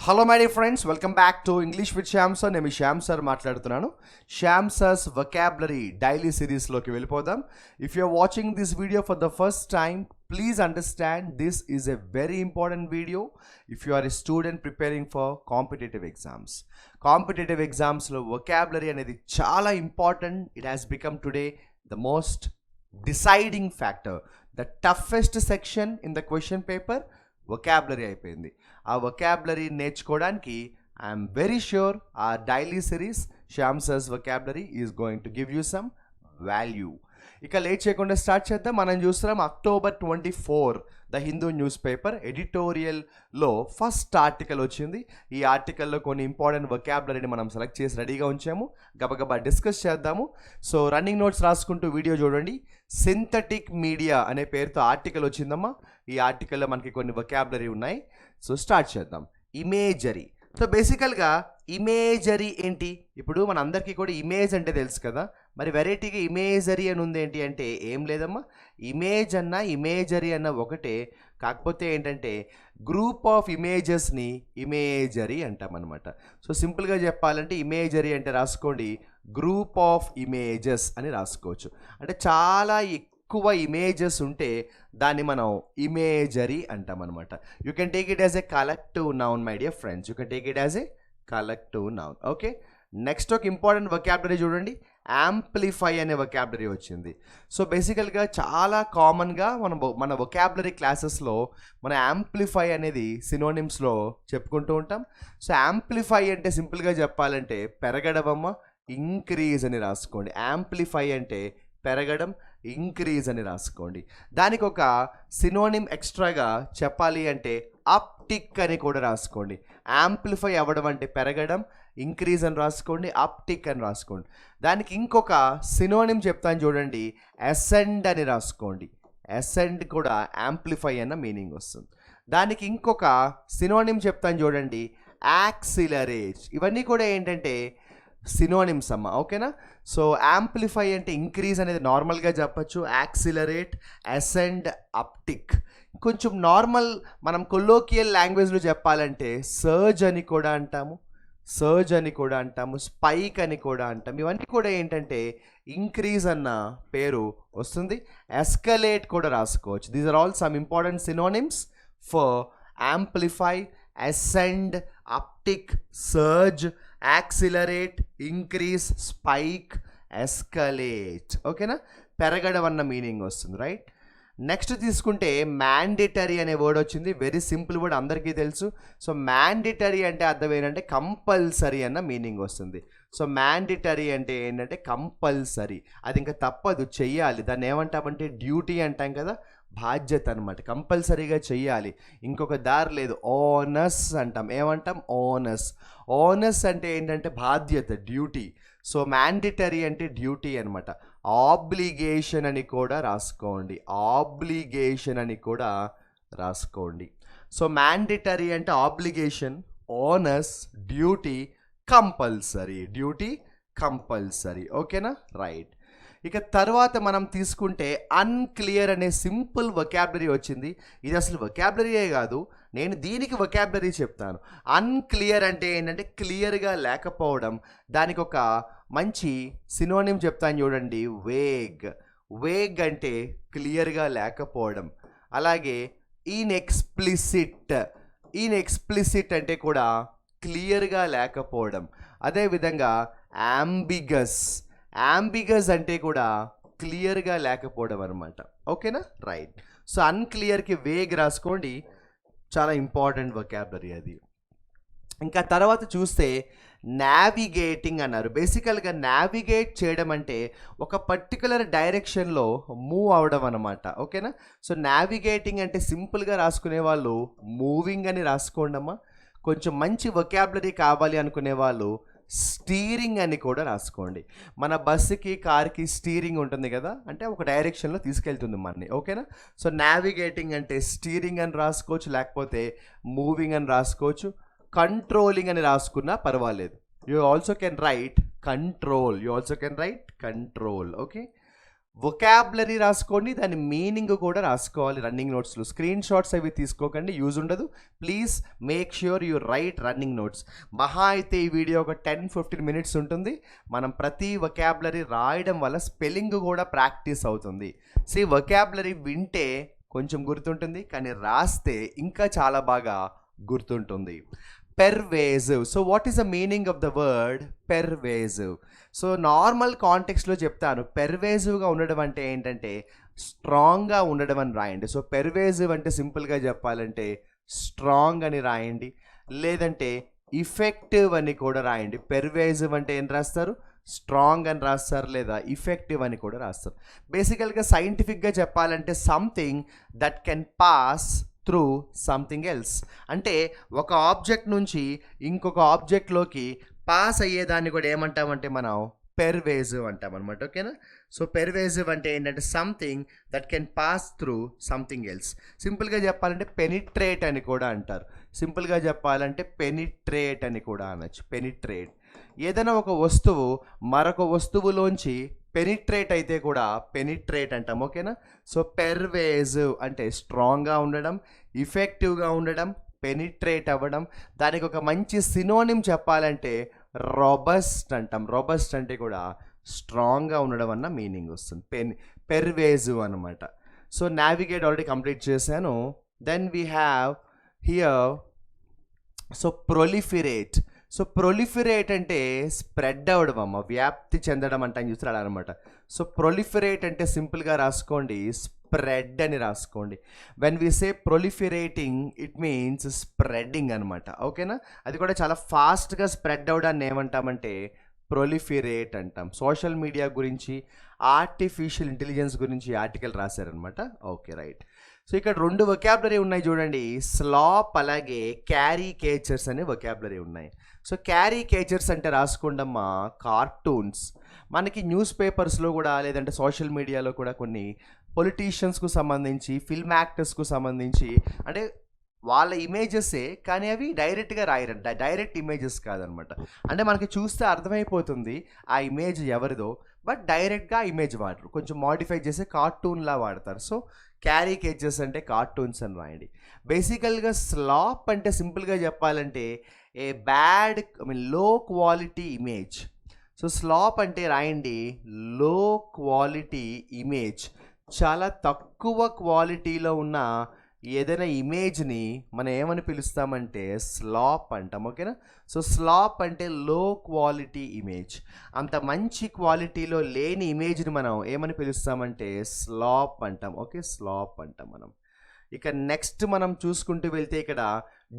Hello my dear friends, welcome back to English with Shyam sir. నేను మీ Shyam sir మాట్లాడుతున్నాను. Shyam sir's vocabulary daily సిరీస్లోకి వెళ్ళిపోదాం. If you are watching this video for the first time, please understand this is a very important video if you are a student preparing for competitive exams. Competitive ఎగ్జామ్స్లో vocabulary అనేది చాలా important. It has become today the most deciding factor. The toughest section in the question paper vocabulary అయిపోయింది. ఆ vocabulary నేర్చుకోవడానికి I'm very sure ఆ daily series Shyam sir's vocabulary is going to give you some value. ఇక late చేయకుండా start చేద్దాం. మనం చూస్తున్నాం October 24 the Hindu news paper ఎడిటోరియల్లో ఫస్ట్ ఆర్టికల్ వచ్చింది. ఈ ఆర్టికల్లో కొన్ని ఇంపార్టెంట్ వొకాబులరీని మనం సెలెక్ట్ చేసి రెడీగా ఉంచాము. గబగబా డిస్కస్ చేద్దాము. సో రన్నింగ్ నోట్స్ రాసుకుంటూ వీడియో చూడండి. సింథటిక్ మీడియా అనే పేరుతో ఆర్టికల్ వచ్చిందమ్మా. ఈ ఆర్టికల్లో మనకి కొన్ని వొకాబులరీ ఉన్నాయి. సో స్టార్ట్ చేద్దాం. ఇమేజరీ. సో బేసికల్గా ఇమేజరీ ఏంటి? ఇప్పుడు మన అందరికీ కూడా ఇమేజ్ అంటే తెలుసు కదా, మరి వెరైటీగా ఇమేజరీ అని ఉంది ఏంటి అంటే ఏం లేదమ్మా. ఇమేజ్ అన్న ఇమేజరీ అన్న ఒకటే, కాకపోతే ఏంటంటే గ్రూప్ ఆఫ్ ఇమేజెస్ని ఇమేజరీ అంటామన్నమాట. సో సింపుల్గా చెప్పాలంటే ఇమేజరీ అంటే రాసుకోండి, గ్రూప్ ఆఫ్ ఇమేజెస్ అని రాసుకోవచ్చు. అంటే చాలా ఎక్కువ ఇమేజెస్ ఉంటే దాన్ని మనం ఇమేజరీ అంటాం అనమాట. You can take it as a collective noun my dear friends. You can take it as a collective noun. Okay, next ఒక ఇంపార్టెంట్ వొకాబులరీ చూడండి. యాంప్లిఫై అనే వొకాబులరీ వచ్చింది. సో బేసికల్గా చాలా కామన్గా మన వొకాబులరీ క్లాసెస్లో మన యాంప్లిఫై అనేది సినోనిమ్స్లో చెప్పుకుంటూ ఉంటాం. సో యాంప్లిఫై అంటే సింపుల్గా చెప్పాలంటే పెరగడమమ్మ, ఇంక్రీజ్ అని రాసుకోండి. యాంప్లిఫై అంటే పెరగడం, ఇంక్రీజ్ అని రాసుకోండి. దానికి ఒక సినోనిమ్ ఎక్స్ట్రాగా చెప్పాలి అంటే అప్టిక్ అని కూడా రాసుకోండి. యాంప్లిఫై అవ్వడం అంటే పెరగడం, ఇంక్రీజ్ అని రాసుకోండి, అప్టిక్ అని రాసుకోండి. దానికి ఇంకొక సినోనిమ్ చెప్తాను చూడండి, అసెండ్ అని రాసుకోండి. అసెండ్ కూడా యాంప్లిఫై అన్న మీనింగ్ వస్తుంది. దానికి ఇంకొక సినోనిమ్ చెప్తాను చూడండి, యాక్సిలరేట్. ఇవన్నీ కూడా ఏంటంటే సినోనిమ్స్ అమ్మ, ఓకేనా. సో యాంప్లిఫై అంటే ఇంక్రీజ్ అనేది నార్మల్గా చెప్పచ్చు, యాక్సిలరేట్, అసెండ్, అప్టిక్. కొంచెం నార్మల్ మనం కొలోకియల్ లాంగ్వేజ్లో చెప్పాలంటే సర్జ్ అని కూడా అంటాము, సర్జ్ అని కూడా అంటాము, స్పైక్ అని కూడా అంటాము. ఇవన్నీ కూడా ఏంటంటే ఇంక్రీజ్ అన్న పేరు వస్తుంది. ఎస్కలేట్ కూడా రాసుకోవచ్చు. These are all some important synonyms for amplify, ascend, uptick, surge, accelerate, increase, spike, escalate. ఓకేనా, పెరగడం అన్న మీనింగ్ వస్తుంది, రైట్. నెక్స్ట్ తీసుకుంటే మ్యాండేటరీ అనే వర్డ్ వచ్చింది. వెరీ సింపుల్ వర్డ్, అందరికీ తెలుసు. సో మ్యాండేటరీ అంటే అర్థం ఏంటంటే కంపల్సరీ అన్న మీనింగ్ వస్తుంది. సో మ్యాండేటరీ అంటే ఏంటంటే కంపల్సరీ, అది ఇంకా తప్పదు, చెయ్యాలి. దాన్ని ఏమంటామంటే డ్యూటీ అంటాం కదా, బాధ్యత అనమాట. కంపల్సరీగా చెయ్యాలి, ఇంకొక దారి లేదు. ఓనస్ అంటాం. ఏమంటాం? ఓనస్. ఓనస్ అంటే ఏంటంటే బాధ్యత, డ్యూటీ. సో మ్యాండేటరీ అంటే డ్యూటీ అనమాట. ఆబ్లిగేషన్ అని కూడా రాసుకోండి, ఆబ్లిగేషన్ అని కూడా రాసుకోండి. సో మ్యాండేటరీ అంటే obligation, onus, duty, compulsory. Duty, compulsory. ఓకేనా, రైట్. ఇక తర్వాత మనం తీసుకుంటే అన్క్లియర్ అనే సింపుల్ వొకాబులరీ వచ్చింది. ఇది అసలు వొకాబులరీయే కాదు, నేను దీనికి వొకాబులరీ చెప్తాను. అన్క్లియర్ అంటే ఏంటంటే క్లియర్గా లేకపోవడం. దానికి ఒక మంచి సినోనిమ్ చెప్తాను చూడండి, వేగ్. వేగ్ అంటే క్లియర్గా లేకపోవడం. అలాగే ఇన్ఎక్స్ప్లిసిట్. ఇన్ఎక్స్ప్లిసిట్ అంటే కూడా క్లియర్గా లేకపోవడం. అదేవిధంగా యాంబిగస్. యాంబిగస్ అంటే కూడా క్లియర్గా లేకపోవడం అనమాట. ఓకేనా, రైట్. సో అన్క్లియర్కి వేగ్ రాసుకోండి, చాలా ఇంపార్టెంట్ వొకాబులరీ అది. ఇంకా తర్వాత చూస్తే నావిగేటింగ్ అన్నారు. బేసికల్గా నావిగేట్ చేయడం అంటే ఒక పర్టికులర్ డైరెక్షన్లో మూవ్ అవడం అనమాట. ఓకేనా. సో నావిగేటింగ్ అంటే సింపుల్గా రాసుకునే వాళ్ళు మూవింగ్ అని రాసుకోండి అమ్మా. కొంచెం మంచి వొకాబులరీ కావాలి అనుకునే వాళ్ళు స్టీరింగ్ అని కూడా రాసుకోండి. మన బస్సుకి, కార్కి స్టీరింగ్ ఉంటుంది కదా, అంటే ఒక డైరెక్షన్లో తీసుకెళ్తుంది మనని. ఓకేనా. సో నావిగేటింగ్ అంటే స్టీరింగ్ అని రాసుకోవచ్చు, లేకపోతే మూవింగ్ అని రాసుకోవచ్చు. కంట్రోలింగ్ అని రాసుకున్నా పర్వాలేదు. You also can write control. You also can write control. Okay, vocabulary రాసుకోండి, దాని మీనింగ్ కూడా రాసుకోవాలి రన్నింగ్ నోట్స్లో. స్క్రీన్ షాట్స్ అవి తీసుకోకండి, యూజ్ ఉండదు. Please make sure you right running notes. మహా అయితే ఈ వీడియో ఒక 10-15 మినిట్స్ ఉంటుంది. మనం ప్రతి వొకాబులరీ రాయడం వల్ల స్పెల్లింగ్ కూడా ప్రాక్టీస్ అవుతుంది. వొకాబులరీ వింటే కొంచెం గుర్తుంటుంది, కానీ రాస్తే ఇంకా చాలా బాగా గుర్తుంటుంది. Pervasive. So what is the meaning of the word pervasive? So normal కాంటెక్స్ట్లో చెప్తాను. పెర్వేజివ్గా ఉండడం అంటే ఏంటంటే స్ట్రాంగ్గా ఉండడం అని రాయండి. సో పెర్వేజివ్ అంటే సింపుల్గా చెప్పాలంటే స్ట్రాంగ్ అని రాయండి, లేదంటే ఇఫెక్టివ్ అని కూడా రాయండి. పెర్వేజివ్ అంటే ఏం రాస్తారు? స్ట్రాంగ్ అని రాస్తారు, లేదా ఇఫెక్టివ్ అని కూడా రాస్తారు. బేసికల్గా సైంటిఫిక్గా చెప్పాలంటే something that can pass through something else. అంటే ఒక ఆబ్జెక్ట్ నుంచి ఇంకొక ఆబ్జెక్ట్లోకి పాస్ అయ్యేదాన్ని కూడా ఏమంటామంటే మనం పెర్వేజివ్ అంటాం అనమాట. ఓకేనా? సో పెర్వేజివ్ అంటే ఏంటంటే something that can pass through something else. సింపుల్గా చెప్పాలంటే పెనిట్రేట్ అని కూడా అంటారు. సింపుల్గా చెప్పాలంటే పెనిట్రేట్ అని కూడా అనొచ్చు. పెనిట్రేట్. ఏదైనా ఒక వస్తువు మరొక వస్తువులోంచి పెనిట్రేట్ అయితే కూడా పెనిట్రేట్ అంటాం. ఓకేనా? సో పెర్వేజివ్ అంటే స్ట్రాంగ్గా ఉండడం, ఇఫెక్టివ్గా ఉండడం, పెనిట్రేట్ అవ్వడం. దానికి ఒక మంచి సినోనిమ్ చెప్పాలంటే రొబస్ట్ అంటాం. రొబస్ట్ అంటే కూడా స్ట్రాంగ్గా ఉండడం అన్న మీనింగ్ వస్తుంది. పెర్వేజివ్ అనమాట. సో నావిగేట్ ఆల్రెడీ కంప్లీట్ చేశాను. Then we have here so proliferate. So proliferate అంటే స్ప్రెడ్ అవ్వడం అమ్మ, వ్యాప్తి చెందడం అంటే చూస్తారు అనమాట. సో ప్రొలిఫిరేట్ అంటే సింపుల్గా రాసుకోండి, స్ప్రెడ్ అని రాసుకోండి. When we say proliferating it means spreading అనమాట. ఓకేనా? అది కూడా చాలా ఫాస్ట్గా స్ప్రెడ్ అవ్వడాన్ని ఏమంటామంటే ప్రొలిఫిరేట్ అంటాం. సోషల్ మీడియా గురించి, ఆర్టిఫిషియల్ ఇంటెలిజెన్స్ గురించి ఆర్టికల్ రాశారనమాట. Okay, right. సో ఇక్కడ 2 వొకాబులరీ ఉన్నాయి చూడండి, స్లాప్ అలాగే క్యారికేచర్స్ అనే వొకాబులరీ ఉన్నాయి. సో క్యారికేచర్స్ అంటే రాసుకోండమ్మా కార్టూన్స్. మనకి న్యూస్ పేపర్స్లో కూడా లేదంటే సోషల్ మీడియాలో కూడా కొన్ని పొలిటీషియన్స్కు సంబంధించి, ఫిల్మ్ యాక్టర్స్కు సంబంధించి అంటే వాళ్ళ ఇమేజెసే, కానీ అవి డైరెక్ట్గా రాయరంట. డైరెక్ట్ ఇమేజెస్ కాదనమాట. అంటే మనకి చూస్తే అర్థమైపోతుంది ఆ ఇమేజ్ ఎవరిదో, బట్ డైరెక్ట్గా ఇమేజ్ వాడరు, కొంచెం మాడిఫై చేసి కార్టూన్లా వాడతారు. సో క్యారికేచర్స్ అంటే కార్టూన్స్ అని రాయండి. బేసికల్గా స్లాప్ అంటే సింపుల్గా చెప్పాలంటే ఏ బ్యాడ్ లో క్వాలిటీ ఇమేజ్. సో స్లాప్ అంటే రాయండి లో క్వాలిటీ ఇమేజ్. చాలా తక్కువ క్వాలిటీలో ఉన్న ఏదైనా ఇమేజ్ని మనం ఏమని పిలుస్తామంటే స్లాప్ అంటాం. ఓకేనా? సో స్లాప్ అంటే లో క్వాలిటీ ఇమేజ్. అంత మంచి క్వాలిటీలో లేని ఇమేజ్ని మనం ఏమని పిలుస్తామంటే స్లాప్ అంటాం. ఓకే, స్లాప్ అంటాం మనం. ఇక నెక్స్ట్ మనం చూసుకుంటూ వెళ్తే ఇక్కడ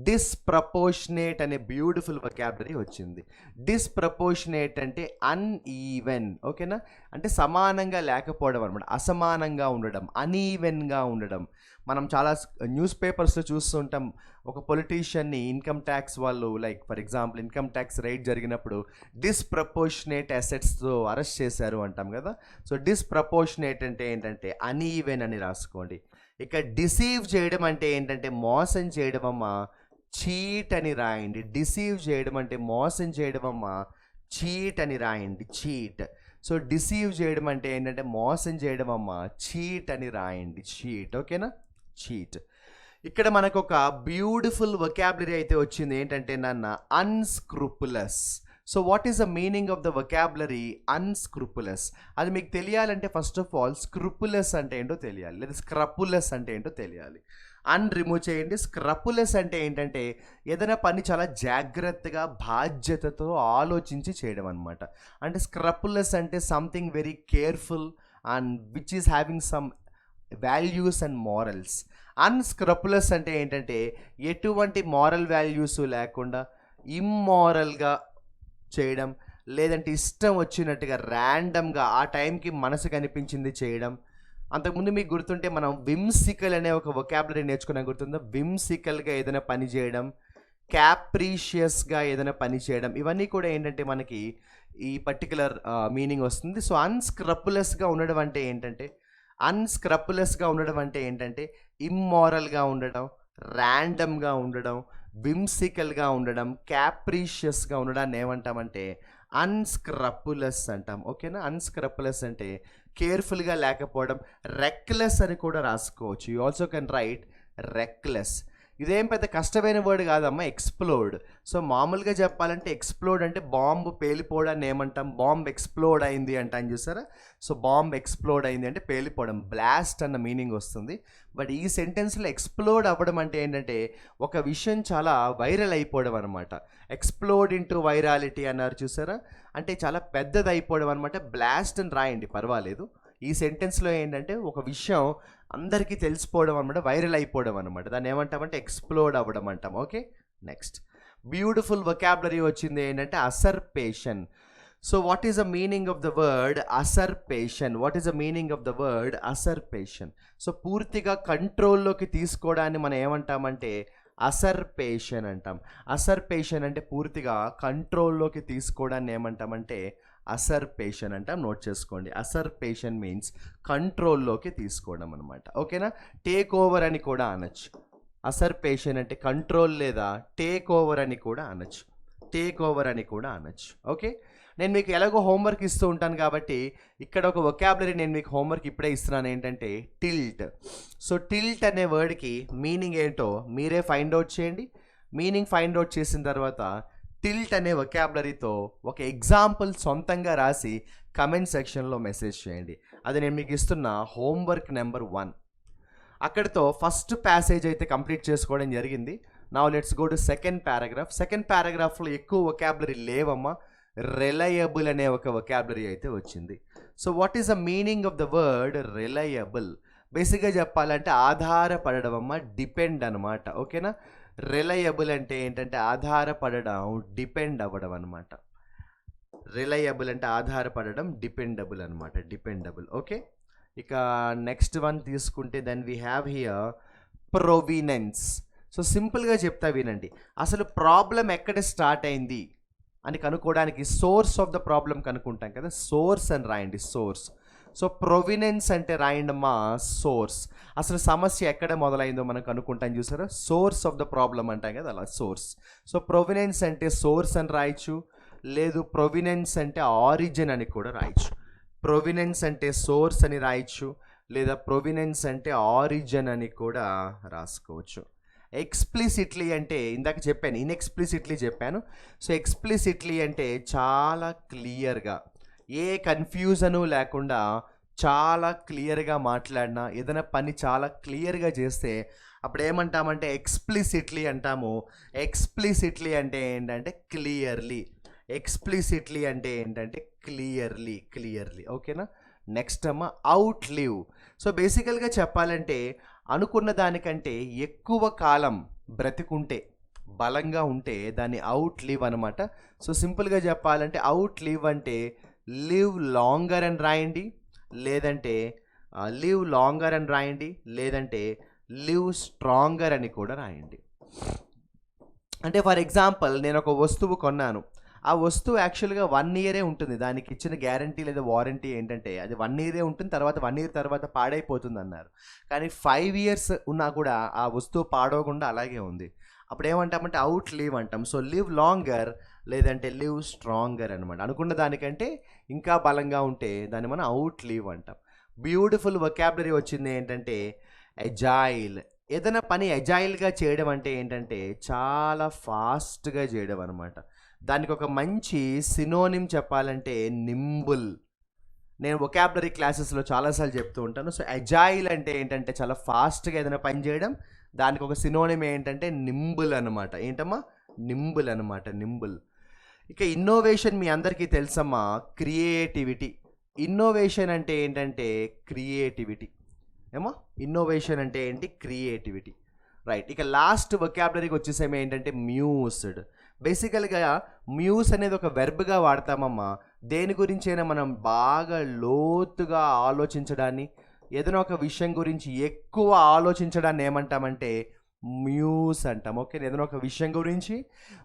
డిస్ప్రపోర్షనేట్ అనే బ్యూటిఫుల్ వొకాబులరీ వచ్చింది. డిస్ప్రపోర్షనేట్ అంటే అన్ఈవెన్. ఓకేనా? అంటే సమానంగా లేకపోవడం అనమాట, అసమానంగా ఉండడం, అన్ఈవెన్గా ఉండడం. మనం చాలా న్యూస్ పేపర్స్లో చూస్తుంటాం, ఒక పొలిటీషియన్ని ఇన్కమ్ ట్యాక్స్ వాళ్ళు like for example income tax raid జరిగినప్పుడు డిస్ప్రపోర్షనేట్ అసెట్స్తో అరెస్ట్ చేశారు అంటాం కదా. సో డిస్ప్రపోర్షనేట్ అంటే ఏంటంటే అన్ఈవెన్ అని రాసుకోండి. ఇక డిసీవ్ చేయడం అంటే ఏంటంటే మోసం చేయడం అమ్మా, చీట్ అని రాయండి. డిసీవ్ చేయడం అంటే మోసం చేయడం అమ్మా, చీట్ అని రాయండి, చీట్. సో డిసీవ్ చేయడం అంటే ఏంటంటే మోసం చేయడం అమ్మా, చీట్ అని రాయండి, చీట్. ఓకేనా? చీట్. ఇక్కడ మనకు ఒక బ్యూటిఫుల్ వొకాబులరీ అయితే వచ్చింది. ఏంటంటే నాన్న unscrupulous. So what is the meaning of the vocabulary unscrupulous? అది మీకు తెలియాలంటే ఫస్ట్ ఆఫ్ ఆల్ స్క్రూపులస్ అంటే ఏంటో తెలియాలి, లేదా స్క్రపులస్ అంటే ఏంటో తెలియాలి. అన్ రిమూవ్ చేయండి. స్క్రపులస్ అంటే ఏంటంటే ఏదైనా పని చాలా జాగ్రత్తగా బాధ్యతతో ఆలోచించి చేయడం అనమాట. అంటే స్క్రపులస్ అంటే something very careful and which is having some values and morals. Unscrupulous అంటే ఏంటంటే ఎటువంటి మారల్ వాల్యూస్ లేకుండా ఇమ్మారల్గా చేయడం, లేదంటే ఇష్టం వచ్చినట్టుగా ర్యాండమ్గా ఆ టైంకి మనసు కనిపించింది చేయడం. అంతకుముందు మీకు గుర్తుంటే మనం విమ్సికల్ అనే ఒక వొకాబులరీ నేర్చుకున్నాం, గుర్తుందా? విమ్సికల్గా ఏదైనా పని చేయడం, క్యాప్రీషియస్గా ఏదైనా పని చేయడం, ఇవన్నీ కూడా ఏంటంటే మనకి ఈ పర్టికులర్ మీనింగ్ వస్తుంది. సో అన్స్క్రపులస్గా ఉండడం అంటే ఏంటంటే ఇమ్మారల్గా ఉండడం, ర్యాండమ్గా ఉండడం, విమ్సికల్గా ఉండడం, క్యాప్రీషియస్గా ఉండడాన్ని ఏమంటామంటే అన్స్క్రపులస్ అంటాం. ఓకేనా? అన్స్క్రపులస్ అంటే కేర్ఫుల్గా లేకపోవడం. రెక్లెస్ అని కూడా రాసుకోవచ్చు. You also can write reckless. ఇదేం పెద్ద కష్టమైన వర్డ్ కాదమ్మా, ఎక్స్ప్లోడ్. సో మామూలుగా చెప్పాలంటే ఎక్స్ప్లోడ్ అంటే బాంబు పేలిపోవడాన్ని ఏమంటాం? బాంబ్ ఎక్స్ప్లోడ్ అయింది అంటాం, చూసారా? సో బాంబ్ ఎక్స్ప్లోడ్ అయింది అంటే పేలిపోవడం, బ్లాస్ట్ అన్న మీనింగ్ వస్తుంది. బట్ ఈ సెంటెన్స్లో ఎక్స్ప్లోడ్ అవ్వడం అంటే ఏంటంటే ఒక విషయం చాలా వైరల్ అయిపోవడం అనమాట. ఎక్స్ప్లోడ్ ఇంటూ వైరాలిటీ అన్నారు, చూసారా? అంటే చాలా పెద్దది అయిపోవడం అనమాట. బ్లాస్ట్ అని రాయండి, పర్వాలేదు. ఈ సెంటెన్స్లో ఏంటంటే ఒక విషయం అందరికీ తెలిసిపోవడం అనమాట, వైరల్ అయిపోవడం అనమాట. దాన్ని ఏమంటామంటే ఎక్స్ప్లోడ్ అవ్వడం అంటాం. ఓకే, నెక్స్ట్ బ్యూటిఫుల్ వొకాబులరీ వచ్చింది ఏంటంటే usurpation. So what is the meaning of the word usurpation? What is the meaning of the word usurpation? So పూర్తిగా కంట్రోల్లోకి తీసుకోవడాన్ని మనం ఏమంటామంటే అసర్పేషన్ అంటాం. అసర్పేషన్ అంటే పూర్తిగా కంట్రోల్లోకి తీసుకోవడాన్ని ఏమంటామంటే అసర్పేషన్ అంటాం. నోట్ చేసుకోండి. అసర్పేషన్ మీన్స్ కంట్రోల్లోకి తీసుకోవడం అనమాట. ఓకేనా? టేక్ ఓవర్ అని కూడా అనొచ్చు. అసర్పేషన్ అంటే కంట్రోల్ లేదా టేక్ ఓవర్ అని కూడా అనొచ్చు. టేక్ ఓవర్ అని కూడా అనొచ్చు. ఓకే, నేను మీకు ఎలాగో హోంవర్క్ ఇస్తూ ఉంటాను కాబట్టి ఇక్కడ ఒక వొకాబులరీ నేను మీకు హోంవర్క్ ఇప్పుడే ఇస్తున్నాను, ఏంటంటే టిల్ట్. సో టిల్ట్ అనే వర్డ్కి మీనింగ్ ఏంటో మీరే ఫైండ్ అవుట్ చేయండి. మీనింగ్ ఫైండ్ అవుట్ చేసిన తర్వాత టిల్ట్ అనే వొకాబులరీతో ఒక ఎగ్జాంపుల్ సొంతంగా రాసి కమెంట్ సెక్షన్లో మెసేజ్ చేయండి. అది నేను మీకు ఇస్తున్న హోంవర్క్ నెంబర్ 1. అక్కడితో ఫస్ట్ ప్యాసేజ్ అయితే కంప్లీట్ చేసుకోవడం జరిగింది. Now let's go to second paragraph. Second పారాగ్రాఫ్లో ఎక్కువ వొకాబులరీ లేవమ్మా, రిలయబుల్ అనే ఒక వొకాబులరీ అయితే వచ్చింది. So what is the meaning of the word reliable? బేసిక్గా చెప్పాలంటే ఆధారపడడం అమ్మ, డిపెండ్ అనమాట. ఓకేనా? రిలయబుల్ అంటే ఏంటంటే ఆధారపడడం, డిపెండ్ అవ్వడం అనమాట. రిలయబుల్ అంటే ఆధారపడడం, డిపెండబుల్ అనమాట, డిపెండబుల్. ఓకే, ఇక నెక్స్ట్ వన్ తీసుకుంటే then we have here provenance. So సింపుల్గా చెప్తా వినండి. అసలు ప్రాబ్లం ఎక్కడ స్టార్ట్ అయింది అని కనుక్కోవడానికి సోర్స్ ఆఫ్ ద ప్రాబ్లం కనుక్కుంటాం కదా, సోర్స్ అని రాయండి, సోర్స్. సో ప్రొవినెన్స్ అంటే రాయండమ్మా సోర్స్. అసలు సమస్య ఎక్కడ మొదలైందో మనం కనుక్కుంటాం, చూసారా? సోర్స్ ఆఫ్ ద ప్రాబ్లం అంటాం కదా, అలా సోర్స్. సో ప్రొవినెన్స్ అంటే సోర్స్ అని రాయొచ్చు, లేదు ప్రొవినెన్స్ అంటే ఆరిజిన్ అని కూడా రాయొచ్చు. ప్రొవినెన్స్ అంటే సోర్స్ అని రాయొచ్చు, లేదా ప్రొవినెన్స్ అంటే ఆరిజిన్ అని కూడా రాసుకోవచ్చు. ఎక్స్ప్లిసిట్లీ అంటే ఇందాక చెప్పాను, ఇన్ఎక్స్ప్లిసిట్లీ చెప్పాను. సో ఎక్స్ప్లిసిట్లీ అంటే చాలా క్లియర్గా, ఏ కన్ఫ్యూజను లేకుండా చాలా క్లియర్గా మాట్లాడినా, ఏదైనా పని చాలా క్లియర్గా చేస్తే అప్పుడు ఏమంటామంటే ఎక్స్ప్లిసిట్లీ అంటాము. ఎక్స్ప్లిసిట్లీ అంటే ఏంటంటే క్లియర్లీ. ఎక్స్ప్లిసిట్లీ అంటే ఏంటంటే క్లియర్లీ, క్లియర్లీ. ఓకేనా? నెక్స్ట్ అమ్మ అవుట్ లివ్. సో బేసికల్గా చెప్పాలంటే అనుకున్న దానికంటే ఎక్కువ కాలం బ్రతికుంటే, బలంగా ఉంటే దాన్ని అవుట్ లివ్ అనమాట. సో సింపుల్గా చెప్పాలంటే అవుట్ లివ్ అంటే లివ్ లాంగర్ అని రాయండి, లేదంటే లివ్ లాంగర్ అని రాయండి, లేదంటే లివ్ స్ట్రాంగర్ అని కూడా రాయండి. అంటే ఫర్ ఎగ్జాంపుల్ నేను ఒక వస్తువు కొన్నాను, ఆ వస్తువు యాక్చువల్గా 1 ఇయరే ఉంటుంది. దానికి ఇచ్చిన గ్యారంటీ లేదా వారంటీ ఏంటంటే అది 1 ఇయరే ఉంటుంది, తర్వాత 1 ఇయర్ తర్వాత పాడైపోతుంది అన్నారు. కానీ 5 ఇయర్స్ ఉన్నా కూడా ఆ వస్తువు పాడవకుండా అలాగే ఉంది. అప్పుడు ఏమంటామంటే అవుట్ లివ్ అంటాం. సో లివ్ లాంగర్ లేదంటే లివ్ స్ట్రాంగర్ అనమాట. అనుకున్న దానికంటే ఇంకా బలంగా ఉంటే దాన్ని మనం అవుట్ లివ్ అంటాం. బ్యూటిఫుల్ వొకాబులరీ వచ్చింది ఏంటంటే ఎజైల్. ఏదైనా పని ఎజైల్గా చేయడం అంటే ఏంటంటే చాలా ఫాస్ట్గా చేయడం అనమాట. దానికి ఒక మంచి సినోనిమ్ చెప్పాలంటే నింబుల్. నేను వొకాబులరీ క్లాసెస్లో చాలాసార్లు చెప్తూ ఉంటాను. సో ఎజైల్ అంటే ఏంటంటే చాలా ఫాస్ట్గా ఏదైనా పని చేయడం. దానికి ఒక సినోనిమ్ ఏంటంటే నింబుల్ అనమాట. ఏంటమ్మా? నింబుల్ అనమాట, నింబుల్. ఇక ఇన్నోవేషన్ మీ అందరికీ తెలుసమ్మా, క్రియేటివిటీ. ఇన్నోవేషన్ అంటే ఏంటంటే క్రియేటివిటీ. ఏమో ఇన్నోవేషన్ అంటే ఏంటి? క్రియేటివిటీ. రైట్. ఇక లాస్ట్ వొకాబులరీకి వచ్చేసేమో ఏంటంటే మ్యూస్డ్. బేసికల్గా మ్యూస్ అనేది ఒక వెర్బ్గా వాడతామమ్మా. దేని గురించైనా మనం బాగా లోతుగా ఆలోచించడాన్ని, ఏదైనా ఒక విషయం గురించి ఎక్కువ ఆలోచించడాన్ని ఏమంటామంటే మ్యూస్ అంటాం. ఓకే, ఏదైనా ఒక విషయం గురించి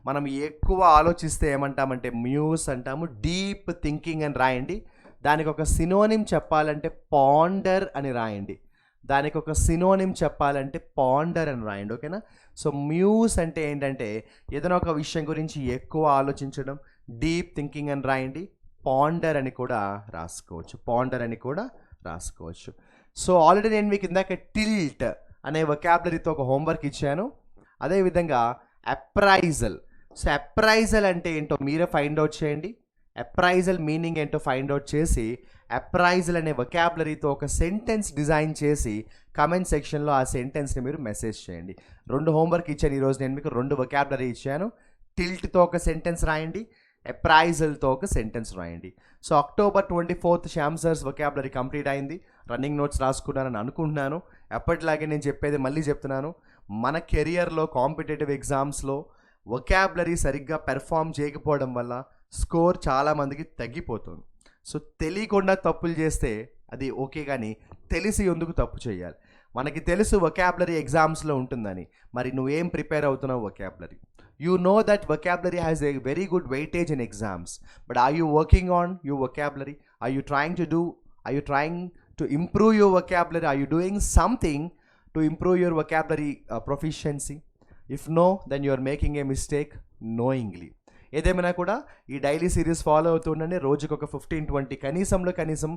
మనం ఎక్కువ ఆలోచిస్తే ఏమంటామంటే మ్యూస్ అంటాము. డీప్ థింకింగ్ అని రాయండి. దానికి ఒక సినోనిమ్ చెప్పాలంటే పాండర్ అని రాయండి. దానికి ఒక సినోనిమ్ చెప్పాలంటే పాండర్ అని రాయండి. ఓకేనా? సో మ్యూస్ అంటే ఏంటంటే ఏదైనా ఒక విషయం గురించి ఎక్కువ ఆలోచించడం, డీప్ థింకింగ్ అని రాయండి. పాండర్ అని కూడా రాసుకోవచ్చు. సో ఆల్రెడీ నేను మీకు ఇందాక టిల్ట్ అనే వొకాబులరీతో ఒక హోంవర్క్ ఇచ్చాను. అదేవిధంగా అప్రైజల్. సో అప్రైజల్ అంటే ఏంటో మీరే ఫైండ్ అవుట్ చేయండి. అప్రైజల్ మీనింగ్ ఏంటో ఫైండ్ అవుట్ చేసి అప్రైజల్ అనే వొకాబులరీతో ఒక సెంటెన్స్ డిజైన్ చేసి కామెంట్ సెక్షన్లో ఆ సెంటెన్స్ని మీరు మెసేజ్ చేయండి. 2 హోంవర్క్ ఇచ్చాను ఈరోజు. నేను మీకు 2 వొకాబులరీ ఇచ్చాను. టిల్ట్తో ఒక సెంటెన్స్ రాయండి, అప్రైజల్తో ఒక సెంటెన్స్ రాయండి. So October 24th Shyam sir's vocabulary complete అయింది. రన్నింగ్ నోట్స్ రాసుకున్నానని అనుకుంటున్నాను. ఎప్పటిలాగే నేను చెప్పేది మళ్ళీ చెప్తున్నాను, మన కెరియర్లో కాంపిటేటివ్ ఎగ్జామ్స్లో వొకాబులరీ సరిగ్గా పెర్ఫామ్ చేయకపోవడం వల్ల స్కోర్ చాలామందికి తగ్గిపోతుంది. సో తెలియకుండా తప్పులు చేస్తే అది ఓకే, కానీ తెలిసి ఎందుకు తప్పు చేయాలి? మనకి తెలుసు వొకాబులరీ ఎగ్జామ్స్లో ఉంటుందని, మరి నువ్వేం ప్రిపేర్ అవుతున్నావు vocabulary? You know that vocabulary has a very good weightage in exams, but are you working on your vocabulary? Are you trying to improve your vocabulary? Are you doing something to improve your vocabulary proficiency? If no, then you are making a mistake knowingly. ఏదేమైనా కూడా ఈ daily series follow అవుతుండండి. రోజుకు ఒక 15-20 కనీసం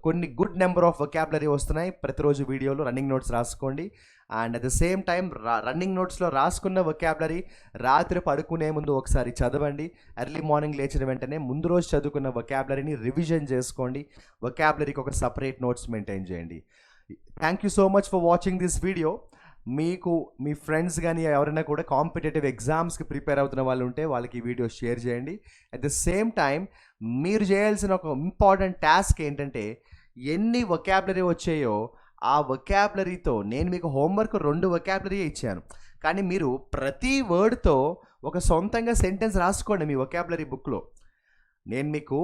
కొన్ని good number of vocabulary వస్తున్నాయి ప్రతిరోజు వీడియోలో. రన్నింగ్ నోట్స్ రాసుకోండి. And at the same time running నోట్స్లో రాసుకున్న వొకాబులరీ రాత్రి పడుకునే ముందు ఒకసారి చదవండి. ఎర్లీ మార్నింగ్ లేచిన వెంటనే ముందు రోజు చదువుకున్న వొకాబులరీని రివిజన్ చేసుకోండి. వొకాబులరీకి ఒక సపరేట్ నోట్స్ మెయింటైన్ చేయండి. Thank you so much for watching this video. మీకు మీ ఫ్రెండ్స్ కానీ ఎవరైనా కూడా కాంపిటేటివ్ ఎగ్జామ్స్కి ప్రిపేర్ అవుతున్న వాళ్ళు ఉంటే వాళ్ళకి ఈ వీడియో షేర్ చేయండి. అట్ ద సేమ్ టైం మీరు చేయాల్సిన ఒక ఇంపార్టెంట్ టాస్క్ ఏంటంటే, ఎన్ని వొకాబులరీ వచ్చాయో ఆ వొకాబులరీతో నేను మీకు హోంవర్క్ 2 వొకాబులరీ ఇచ్చాను, కానీ మీరు ప్రతి వర్డ్తో ఒక సొంతంగా సెంటెన్స్ రాసుకోండి మీ వొకాబులరీ బుక్లో. నేను మీకు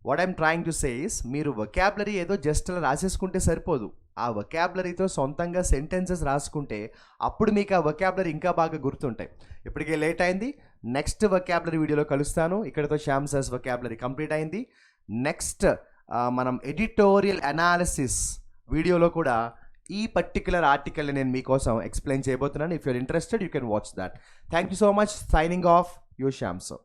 what I'm trying to say is, మీరు వొకాబులరీ ఏదో జస్ట్ అలా రాసేసుకుంటే సరిపోదు. ఆ వొకాబులరీతో సొంతంగా సెంటెన్సెస్ రాసుకుంటే అప్పుడు మీకు ఆ వొకాబులరీ ఇంకా బాగా గుర్తుంటాయి. ఇప్పటికే లేట్ అయింది. నెక్స్ట్ వొకాబులరీ వీడియోలో కలుస్తాను. ఇక్కడతో శ్యామ్ సర్స్ వొకాబులరీ కంప్లీట్ అయింది. నెక్స్ట్ మనం ఎడిటోరియల్ అనాలిసిస్ వీడియోలో కూడా ఈ పర్టిక్యులర్ ఆర్టికల్ని నేను మీకోసం ఎక్స్ప్లెయిన్ చేయబోతున్నాను. If you're interested you can watch that. Thank you so much. Signing off, you Shyam sir.